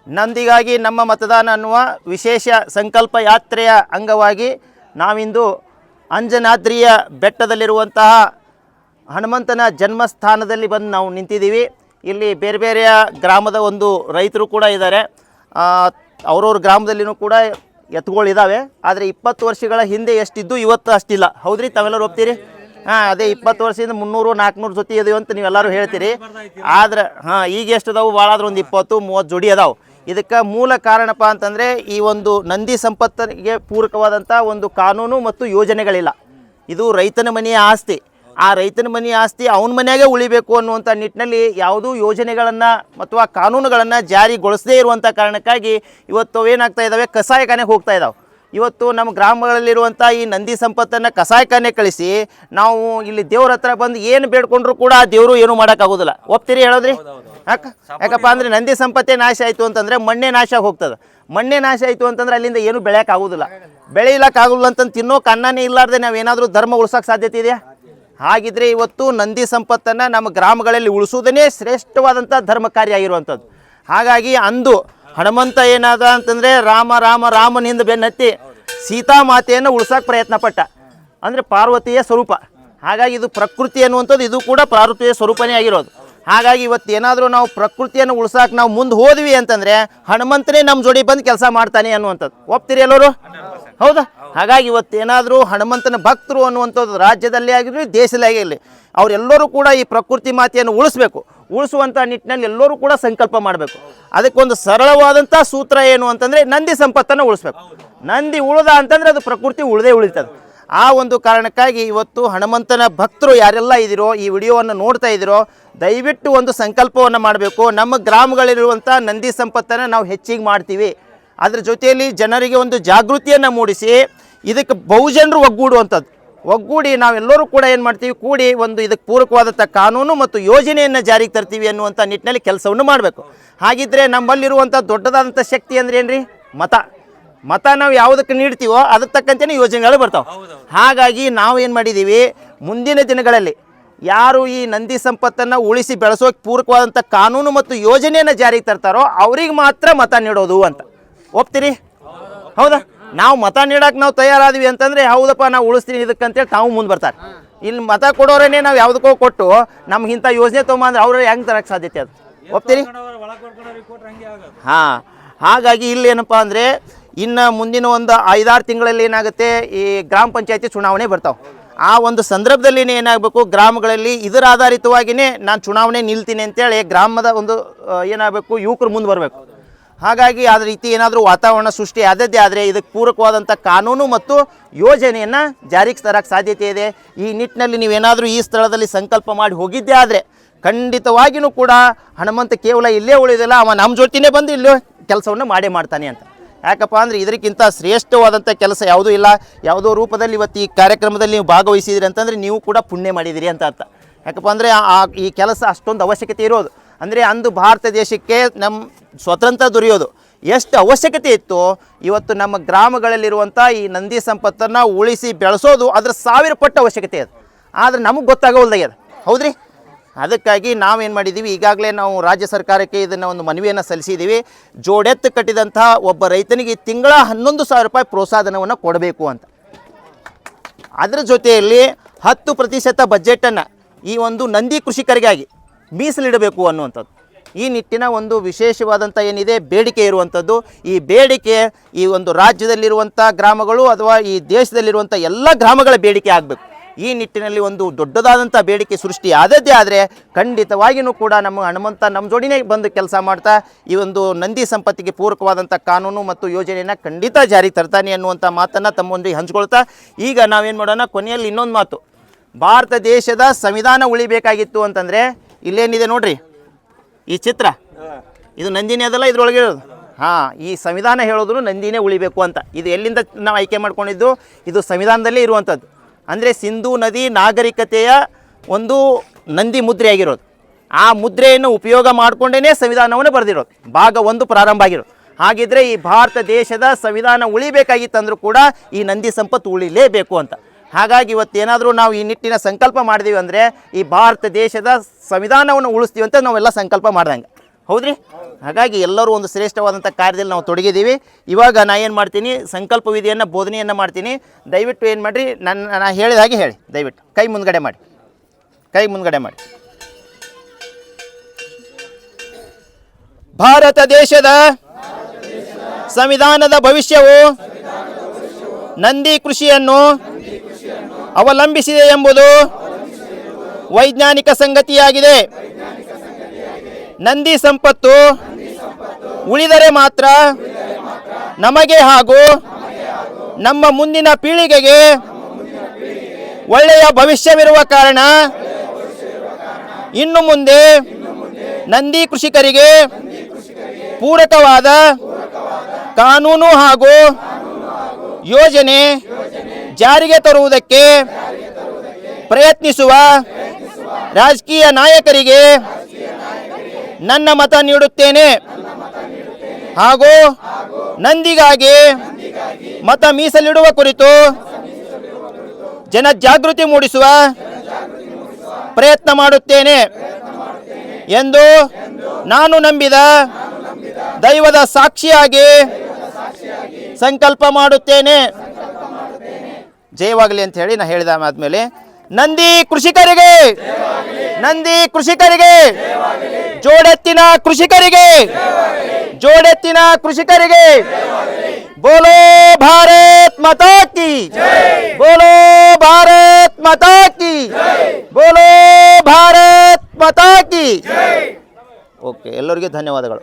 ನಂದಿಗಾಗಿ ನಮ್ಮ ಮತದಾನ ಅನ್ನುವ ವಿಶೇಷ ಸಂಕಲ್ಪ ಯಾತ್ರೆಯ ಅಂಗವಾಗಿ ನಾವಿಂದು ಅಂಜನಾದ್ರಿಯ ಬೆಟ್ಟದಲ್ಲಿರುವಂತಹ ಹನುಮಂತನ ಜನ್ಮಸ್ಥಾನದಲ್ಲಿ ಬಂದು ನಾವು ನಿಂತಿದ್ದೀವಿ. ಇಲ್ಲಿ ಬೇರೆ ಬೇರೆಯ ಗ್ರಾಮದ ಒಂದು ರೈತರು ಕೂಡ ಇದ್ದಾರೆ. ಅವ್ರವ್ರ ಗ್ರಾಮದಲ್ಲಿನೂ ಕೂಡ ಎತ್ತುಗಳಿದ್ದಾವೆ. ಆದರೆ 20 ವರ್ಷಗಳ ಹಿಂದೆ ಎಷ್ಟಿದ್ದು ಇವತ್ತು ಅಷ್ಟಿಲ್ಲ. ಹೌದ್ರಿ, ತಾವೆಲ್ಲರೂ ಒಪ್ತೀರಿ? ಅದೇ 20 ವರ್ಷದಿಂದ 300-400 ಜೊತೆ ಇದೀವಿ ಅಂತ ನೀವೆಲ್ಲರೂ ಹೇಳ್ತೀರಿ. ಆದ್ರೆ ಈಗ ಎಷ್ಟು ಅದಾವು? ಭಾಳ ಆದ್ರೆ ಒಂದು 20-30 ಜೋಡಿ ಅದಾವೆ. ಇದಕ್ಕೆ ಮೂಲ ಕಾರಣಪ್ಪ ಅಂತಂದರೆ ಈ ಒಂದು ನಂದಿ ಸಂಪತ್ತಿಗೆ ಪೂರಕವಾದಂಥ ಒಂದು ಕಾನೂನು ಮತ್ತು ಯೋಜನೆಗಳಿಲ್ಲ. ಇದು ರೈತನ ಮನೆಯ ಆಸ್ತಿ. ಆ ರೈತನ ಮನೆಯ ಆಸ್ತಿ ಅವನ ಮನೆಯಾಗೆ ಉಳಿಬೇಕು ಅನ್ನುವಂಥ ನಿಟ್ಟಿನಲ್ಲಿ ಯಾವುದೂ ಯೋಜನೆಗಳನ್ನು ಅಥವಾ ಕಾನೂನುಗಳನ್ನು ಜಾರಿಗೊಳಿಸದೇ ಇರುವಂಥ ಕಾರಣಕ್ಕಾಗಿ ಇವತ್ತು ಏನಾಗ್ತಾ ಇದ್ದಾವೆ, ಕಸಾಯಖಾನೆಗೆ ಹೋಗ್ತಾ ಇದ್ದಾವೆ. ಇವತ್ತು ನಮ್ಮ ಗ್ರಾಮಗಳಲ್ಲಿರುವಂಥ ಈ ನಂದಿ ಸಂಪತ್ತನ್ನು ಕಸಾಯಖಾನೆ ಕಳಿಸಿ ನಾವು ಇಲ್ಲಿ ದೇವ್ರ ಹತ್ರ ಬಂದು ಏನು ಬೇಡ್ಕೊಂಡ್ರು ಕೂಡ ಆ ದೇವರು ಏನೂ ಮಾಡೋಕ್ಕಾಗೋದಿಲ್ಲ. ಒಪ್ತೀರಿ ಹೇಳೋದ್ರಿ? ಯಾಕಪ್ಪ ಅಂದರೆ ನಂದಿ ಸಂಪತ್ತೇ ನಾಶ ಆಯಿತು ಅಂತಂದರೆ ಮಣ್ಣೆ ನಾಶ ಹೋಗ್ತದೆ. ಮಣ್ಣೆ ನಾಶ ಆಯಿತು ಅಂತಂದ್ರೆ ಅಲ್ಲಿಂದ ಏನು ಬೆಳೆಯೋಕ್ಕಾಗೋದಿಲ್ಲ. ಬೆಳೆಯಲಿಕ್ಕಾಗೋಲ್ಲ ಅಂತಂದು ತಿನ್ನೋಕೆ ಅನ್ನನೇ ಇಲ್ಲಾರ್ದೆ ನಾವೇನಾದರೂ ಧರ್ಮ ಉಳ್ಸೋಕೆ ಸಾಧ್ಯತೆ ಇದೆಯಾ? ಹಾಗಿದ್ರೆ ಇವತ್ತು ನಂದಿ ಸಂಪತ್ತನ್ನು ನಮ್ಮ ಗ್ರಾಮಗಳಲ್ಲಿ ಉಳಿಸೋದನ್ನೇ ಶ್ರೇಷ್ಠವಾದಂಥ ಧರ್ಮ ಕಾರ್ಯ ಆಗಿರುವಂಥದ್ದು. ಹಾಗಾಗಿ ಅಂದು ಹನುಮಂತ ಏನಾದ ಅಂತಂದರೆ ರಾಮನ ಹಿಂದೆ ಬೆನ್ನತ್ತಿ ಸೀತಾಮಾತೆಯನ್ನು ಉಳ್ಸೋಕೆ ಪ್ರಯತ್ನ ಪಟ್ಟ. ಅಂದರೆ ಪಾರ್ವತಿಯ ಸ್ವರೂಪ. ಹಾಗಾಗಿ ಇದು ಪ್ರಕೃತಿ ಅನ್ನುವಂಥದ್ದು ಇದು ಕೂಡ ಪಾರ್ವತಿಯ ಸ್ವರೂಪನೇ ಆಗಿರೋದು. ಹಾಗಾಗಿ ಇವತ್ತು ಏನಾದರೂ ನಾವು ಪ್ರಕೃತಿಯನ್ನು ಉಳ್ಸೋಕೆ ನಾವು ಮುಂದೆ ಹೋದ್ವಿ ಅಂತಂದರೆ ಹನುಮಂತನೇ ನಮ್ಮ ಜೋಡಿ ಬಂದು ಕೆಲಸ ಮಾಡ್ತಾನೆ ಅನ್ನುವಂಥದ್ದು. ಒಪ್ತೀರಿ ಎಲ್ಲರೂ? ಹೌದಾ? ಹಾಗಾಗಿ ಇವತ್ತೇನಾದರೂ ಹನುಮಂತನ ಭಕ್ತರು ಅನ್ನುವಂಥದ್ದು ರಾಜ್ಯದಲ್ಲೇ ಆಗಿರಲಿ ದೇಶದಲ್ಲೇ ಆಗಿರಲಿ ಅವರೆಲ್ಲರೂ ಕೂಡ ಈ ಪ್ರಕೃತಿ ಮಾತೆಯನ್ನು ಉಳಿಸುವಂಥ ನಿಟ್ಟಿನಲ್ಲಿ ಎಲ್ಲರೂ ಕೂಡ ಸಂಕಲ್ಪ ಮಾಡಬೇಕು. ಅದಕ್ಕೊಂದು ಸರಳವಾದಂಥ ಸೂತ್ರ ಏನು ಅಂತಂದರೆ ನಂದಿ ಸಂಪತ್ತನ್ನು ಉಳಿಸ್ಬೇಕು. ನಂದಿ ಉಳಿದ ಅಂತಂದರೆ ಅದು ಪ್ರಕೃತಿ ಉಳಿತದೆ. ಆ ಒಂದು ಕಾರಣಕ್ಕಾಗಿ ಇವತ್ತು ಹನುಮಂತನ ಭಕ್ತರು ಯಾರೆಲ್ಲ ಇದ್ದೀರೋ, ಈ ವಿಡಿಯೋವನ್ನು ನೋಡ್ತಾ ಇದ್ದೀರೋ, ದಯವಿಟ್ಟು ಒಂದು ಸಂಕಲ್ಪವನ್ನು ಮಾಡಬೇಕು. ನಮ್ಮ ಗ್ರಾಮಗಳಲ್ಲಿರುವಂಥ ನಂದಿ ಸಂಪತ್ತನ್ನು ನಾವು ಹೆಚ್ಚಿಗೆ ಮಾಡ್ತೀವಿ. ಅದ್ರ ಜೊತೆಯಲ್ಲಿ ಜನರಿಗೆ ಒಂದು ಜಾಗೃತಿಯನ್ನು ಮೂಡಿಸಿ ಇದಕ್ಕೆ ಬಹುಜನರು ಒಗ್ಗೂಡಿ ನಾವೆಲ್ಲರೂ ಕೂಡ ಏನು ಮಾಡ್ತೀವಿ, ಕೂಡಿ ಒಂದು ಇದಕ್ಕೆ ಪೂರಕವಾದಂಥ ಕಾನೂನು ಮತ್ತು ಯೋಜನೆಯನ್ನು ಜಾರಿಗೆ ತರ್ತೀವಿ ಅನ್ನುವಂಥ ನಿಟ್ಟಿನಲ್ಲಿ ಕೆಲಸವನ್ನು ಮಾಡಬೇಕು. ಹಾಗಿದ್ದರೆ ನಮ್ಮಲ್ಲಿರುವಂಥ ದೊಡ್ಡದಾದಂಥ ಶಕ್ತಿ ಅಂದರೆ ಏನು ರೀ? ಮತ ನಾವು ಯಾವುದಕ್ಕೆ ನೀಡ್ತೀವೋ ಅದಕ್ಕೆ ತಕ್ಕಂತೆ ಯೋಜನೆಗಳು ಬರ್ತಾವೆ. ಹಾಗಾಗಿ ನಾವು ಏನು ಮಾಡಿದ್ದೀವಿ, ಮುಂದಿನ ದಿನಗಳಲ್ಲಿ ಯಾರು ಈ ನಂದಿ ಸಂಪತ್ತನ್ನು ಉಳಿಸಿ ಬೆಳೆಸೋಕೆ ಪೂರಕವಾದಂಥ ಕಾನೂನು ಮತ್ತು ಯೋಜನೆಯನ್ನು ಜಾರಿಗೆ ತರ್ತಾರೋ ಅವ್ರಿಗೆ ಮಾತ್ರ ಮತ ನೀಡೋದು ಅಂತ. ಒಪ್ತೀರಿ? ಹೌದಾ? ನಾವು ಮತ ನೀಡೋಕೆ ನಾವು ತಯಾರಾದ್ವಿ ಅಂತಂದರೆ ಹೌದಪ್ಪ ನಾವು ಉಳಿಸ್ತೀನಿ ಇದಕ್ಕಂತೇಳಿ ತಾವು ಮುಂದೆ ಬರ್ತಾರೆ. ಇಲ್ಲಿ ಮತ ಕೊಡೋರೇ ನಾವು ಯಾವುದಕ್ಕೋ ಕೊಟ್ಟು ನಮ್ಗೆ ಇಂಥ ಯೋಜನೆ ತೊಗೊಂಬಂದ್ರೆ ಅವ್ರು ಹೆಂಗೆ ತರಕ್ಕೆ ಸಾಧ್ಯತೆ? ಅದು ಒಪ್ತೀರಿ? ಹಾಗಾಗಿ ಇಲ್ಲಿ ಏನಪ್ಪ ಅಂದರೆ ಇನ್ನು ಮುಂದಿನ ಒಂದು 5-6 ತಿಂಗಳಲ್ಲಿ ಏನಾಗುತ್ತೆ, ಈ ಗ್ರಾಮ ಪಂಚಾಯತಿ ಚುನಾವಣೆ ಬರ್ತಾವೆ. ಆ ಒಂದು ಸಂದರ್ಭದಲ್ಲಿ ಏನಾಗಬೇಕು, ಗ್ರಾಮಗಳಲ್ಲಿ ಇದರ ಆಧಾರಿತವಾಗಿಯೇ ನಾನು ಚುನಾವಣೆ ನಿಲ್ತೀನಿ ಅಂತೇಳಿ ಗ್ರಾಮದ ಒಂದು ಏನಾಗಬೇಕು, ಯುವಕರು ಮುಂದೆ ಬರಬೇಕು. ಹಾಗಾಗಿ ಅದ ರೀತಿ ಏನಾದರೂ ವಾತಾವರಣ ಸೃಷ್ಟಿ ಆದದ್ದೇ ಆದರೆ ಇದಕ್ಕೆ ಪೂರಕವಾದಂಥ ಕಾನೂನು ಮತ್ತು ಯೋಜನೆಯನ್ನು ಜಾರಿಗೆ ತರಕ್ಕೆ ಸಾಧ್ಯತೆ ಇದೆ. ಈ ನಿಟ್ಟಿನಲ್ಲಿ ನೀವೇನಾದರೂ ಈ ಸ್ಥಳದಲ್ಲಿ ಸಂಕಲ್ಪ ಮಾಡಿ ಹೋಗಿದ್ದೇ ಆದರೆ ಖಂಡಿತವಾಗಿಯೂ ಕೂಡ ಹನುಮಂತ ಕೇವಲ ಇಲ್ಲೇ ಉಳಿದಿಲ್ಲ, ಅವ ನಮ್ಮ ಜೊತೆನೇ ಬಂದು ಇಲ್ಲೇ ಕೆಲಸವನ್ನು ಮಾಡ್ತಾನೆ ಅಂತ. ಯಾಕಪ್ಪ ಅಂದರೆ ಇದಕ್ಕಿಂತ ಶ್ರೇಷ್ಠವಾದಂಥ ಕೆಲಸ ಯಾವುದೂ ಇಲ್ಲ. ಯಾವುದೋ ರೂಪದಲ್ಲಿ ಇವತ್ತು ಈ ಕಾರ್ಯಕ್ರಮದಲ್ಲಿ ನೀವು ಭಾಗವಹಿಸಿದಿರಿ ಅಂತಂದರೆ ನೀವು ಕೂಡ ಪುಣ್ಯ ಮಾಡಿದಿರಿ ಅಂತ ಅರ್ಥ. ಯಾಕಪ್ಪ ಅಂದರೆ ಈ ಕೆಲಸ ಅಷ್ಟೊಂದು ಅವಶ್ಯಕತೆ ಇರೋದು. ಅಂದರೆ ಅಂದು ಭಾರತ ದೇಶಕ್ಕೆ ನಮ್ಮ ಸ್ವತಂತ್ರ ದೊರೆಯೋದು ಎಷ್ಟು ಅವಶ್ಯಕತೆ ಇತ್ತು, ಇವತ್ತು ನಮ್ಮ ಗ್ರಾಮಗಳಲ್ಲಿರುವಂಥ ಈ ನಂದಿ ಸಂಪತ್ತನ್ನು ಉಳಿಸಿ ಬೆಳೆಸೋದು ಅದರ 1000 ಪಟ್ಟು ಅವಶ್ಯಕತೆ ಇದೆ. ಆದರೆ ನಮಗೆ ಗೊತ್ತಾಗೋಲ್ದಾಗ್ಯದ. ಹೌದ್ರಿ? ಅದಕ್ಕಾಗಿ ನಾವೇನು ಮಾಡಿದ್ದೀವಿ, ಈಗಾಗಲೇ ನಾವು ರಾಜ್ಯ ಸರ್ಕಾರಕ್ಕೆ ಇದನ್ನು ಒಂದು ಮನವಿಯನ್ನು ಸಲ್ಲಿಸಿದ್ದೀವಿ. ಜೋಡೆತ್ತು ಕಟ್ಟಿದಂತಹ ಒಬ್ಬ ರೈತನಿಗೆ ತಿಂಗಳ 11,000 ರೂಪಾಯಿ ಪ್ರೋತ್ಸಾಹಧನವನ್ನು ಕೊಡಬೇಕು ಅಂತ. ಅದರ ಜೊತೆಯಲ್ಲಿ 10% ಬಜೆಟನ್ನು ಈ ಒಂದು ನಂದಿ ಕೃಷಿಕರಿಗಾಗಿ ಮೀಸಲಿಡಬೇಕು ಅನ್ನುವಂಥದ್ದು ಈ ನಿಟ್ಟಿನ ಒಂದು ವಿಶೇಷವಾದಂಥ ಏನಿದೆ ಬೇಡಿಕೆ ಇರುವಂಥದ್ದು. ಈ ಬೇಡಿಕೆ ಈ ಒಂದು ರಾಜ್ಯದಲ್ಲಿರುವಂಥ ಗ್ರಾಮಗಳು ಅಥವಾ ಈ ದೇಶದಲ್ಲಿರುವಂಥ ಎಲ್ಲ ಗ್ರಾಮಗಳ ಬೇಡಿಕೆ ಆಗಬೇಕು. ಈ ನಿಟ್ಟಿನಲ್ಲಿ ಒಂದು ದೊಡ್ಡದಾದಂಥ ಬೇಡಿಕೆ ಸೃಷ್ಟಿ ಆದದ್ದೇ ಆದರೆ ಖಂಡಿತವಾಗಿಯೂ ಕೂಡ ನಮ್ಮ ಹನುಮಂತ ನಮ್ಮ ಜೋಡಿನೇ ಬಂದು ಕೆಲಸ ಮಾಡ್ತಾ ಈ ಒಂದು ನಂದಿ ಸಂಪತ್ತಿಗೆ ಪೂರಕವಾದಂಥ ಕಾನೂನು ಮತ್ತು ಯೋಜನೆಯನ್ನು ಖಂಡಿತ ಜಾರಿಗೆ ತರ್ತಾನೆ ಅನ್ನುವಂಥ ಮಾತನ್ನು ತಮ್ಮೊಂದಿಗೆ ಹಂಚ್ಕೊಳ್ತಾ ಈಗ ನಾವೇನು ಮಾಡೋಣ, ಕೊನೆಯಲ್ಲಿ ಇನ್ನೊಂದು ಮಾತು. ಭಾರತ ದೇಶದ ಸಂವಿಧಾನ ಉಳಿಬೇಕಾಗಿತ್ತು ಅಂತಂದರೆ ಇಲ್ಲೇನಿದೆ ನೋಡ್ರಿ, ಈ ಚಿತ್ರ ಇದು ನಂದಿನೇ ಅದಲ್ಲ ಇದ್ರೊಳಗೆ ಇರೋದು. ಈ ಸಂವಿಧಾನ ಹೇಳೋದು ನಂದಿನೇ ಉಳಿಬೇಕು ಅಂತ. ಇದು ಎಲ್ಲಿಂದ ನಾವು ಆಯ್ಕೆ ಮಾಡ್ಕೊಂಡಿದ್ದು, ಇದು ಸಂವಿಧಾನದಲ್ಲೇ ಇರುವಂಥದ್ದು. ಅಂದರೆ ಸಿಂಧೂ ನದಿ ನಾಗರಿಕತೆಯ ಒಂದು ನಂದಿ ಮುದ್ರೆ ಆಗಿರೋದು. ಆ ಮುದ್ರೆಯನ್ನು ಉಪಯೋಗ ಮಾಡಿಕೊಂಡೇ ಸಂವಿಧಾನವನ್ನು ಬರೆದಿರೋದು. ಭಾಗ 1 ಪ್ರಾರಂಭ ಆಗಿರೋದು. ಹಾಗಿದ್ರೆ ಈ ಭಾರತ ದೇಶದ ಸಂವಿಧಾನ ಉಳಿಬೇಕಾಗಿತ್ತಂದ್ರೂ ಕೂಡ ಈ ನಂದಿ ಸಂಪತ್ತು ಉಳಿಲೇಬೇಕು ಅಂತ. ಹಾಗಾಗಿ ಇವತ್ತೇನಾದರೂ ನಾವು ಈ ನಿಟ್ಟಿನ ಸಂಕಲ್ಪ ಮಾಡಿದೀವಿ ಅಂದರೆ ಈ ಭಾರತ ದೇಶದ ಸಂವಿಧಾನವನ್ನು ಉಳಿಸ್ತೀವಿ ಅಂತ ನಾವೆಲ್ಲ ಸಂಕಲ್ಪ ಮಾಡ್ದಂಗೆ. ಹೌದ್ರಿ? ಹಾಗಾಗಿ ಎಲ್ಲರೂ ಒಂದು ಶ್ರೇಷ್ಠವಾದಂಥ ಕಾರ್ಯದಲ್ಲಿ ನಾವು ತೊಡಗಿದ್ದೀವಿ. ಇವಾಗ ನಾ ಏನು ಮಾಡ್ತೀನಿ, ಸಂಕಲ್ಪ ವಿಧಿಯನ್ನು ಬೋಧನೆಯನ್ನು ಮಾಡ್ತೀನಿ. ದಯವಿಟ್ಟು ಏನು ಮಾಡಿರಿ, ನಾನು ಹೇಳಿದ ಹಾಗೆ ಹೇಳಿ. ದಯವಿಟ್ಟು ಕೈ ಮುಂದ್ಗಡೆ ಮಾಡಿ, ಕೈ ಮುಂದ್ಗಡೆ ಮಾಡಿ. ಭಾರತ ದೇಶದ ಸಂವಿಧಾನದ ಭವಿಷ್ಯವು ನಂದಿ ಕೃಷಿಯನ್ನು ಅವಲಂಬಿಸಿದೆ ಎಂಬುದು ವೈಜ್ಞಾನಿಕ ಸಂಗತಿಯಾಗಿದೆ. ನಂದಿ ಸಂಪತ್ತು ಉಳಿದರೆ ಮಾತ್ರ ನಮಗೆ ಹಾಗೂ ನಮ್ಮ ಮುಂದಿನ ಪೀಳಿಗೆಗೆ ಒಳ್ಳೆಯ ಭವಿಷ್ಯವಿರುವ ಕಾರಣ ಇನ್ನು ಮುಂದೆ ನಂದಿ ಕೃಷಿಕರಿಗೆ ಪೂರಕವಾದ ಕಾನೂನು ಹಾಗೂ ಯೋಜನೆ ಜಾರಿಗೆ ತರುವುದಕ್ಕೆ ಪ್ರಯತ್ನಿಸುವ ರಾಜಕೀಯ ನಾಯಕರಿಗೆ ನನ್ನ ಮತ ನೀಡುತ್ತೇನೆ ಹಾಗೂ ನಂದಿಗಾಗಿ ಮತ ಮೀಸಲಿಡುವ ಕುರಿತು ಜನಜಾಗೃತಿ ಮೂಡಿಸುವ ಪ್ರಯತ್ನ ಮಾಡುತ್ತೇನೆ ಎಂದು ನಾನು ನಂಬಿದ ದೈವದ ಸಾಕ್ಷಿಯಾಗಿ ಸಂಕಲ್ಪ ಮಾಡುತ್ತೇನೆ. ಜಯವಾಗಲಿ ಅಂತ ಹೇಳಿ ನಾ ಹೇಳಿದ ಆದಮೇಲೆ ನಂದಿ ಕೃಷಿಕರಿಗೆ, ನಂದಿ ಕೃಷಿಕರಿಗೆ, ಜೋಡೆತ್ತಿನ ಕೃಷಿಕರಿಗೆ, ಜೋಡೆತ್ತಿನ ಕೃಷಿಕರಿಗೆ, ಬೋಲೋ ಭಾರತ್ ಮಾತಾ ಕಿ, ಬೋಲೋ ಭಾರತ್ ಮಾತಾ ಕಿ, ಬೋಲೋ ಭಾರತ್ ಮಾತಾ ಕಿ. ಓಕೆ, ಎಲ್ಲರಿಗೂ ಧನ್ಯವಾದಗಳು.